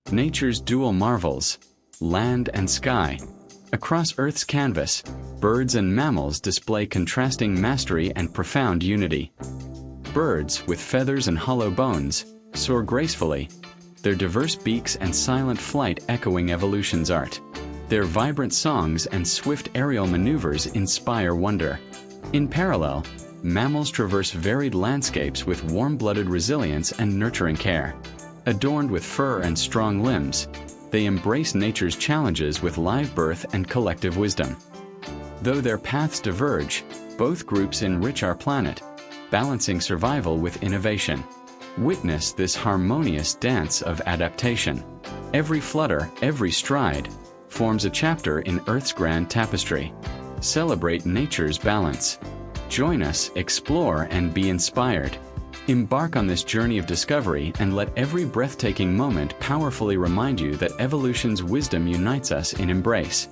Nature's dual marvels, land and sky. Across Earth's canvas, birds and mammals display contrasting mastery and profound unity. Birds, with feathers and hollow bones, soar gracefully, their diverse beaks and silent flight echoing evolution's art. Their vibrant songs and swift aerial maneuvers inspire wonder. In parallel, mammals traverse varied landscapes with warm-blooded resilience and nurturing care. Adorned with fur and strong limbs, they embrace nature's challenges with live birth and collective wisdom. Though their paths diverge, both groups enrich our planet, balancing survival with innovation. Witness this harmonious dance of adaptation. Every flutter, every stride, forms a chapter in Earth's grand tapestry. Celebrate nature's balance. Join us, explore, and be inspired. Embark on this journey of discovery and let every breathtaking moment powerfully remind you that evolution's wisdom unites us in embrace.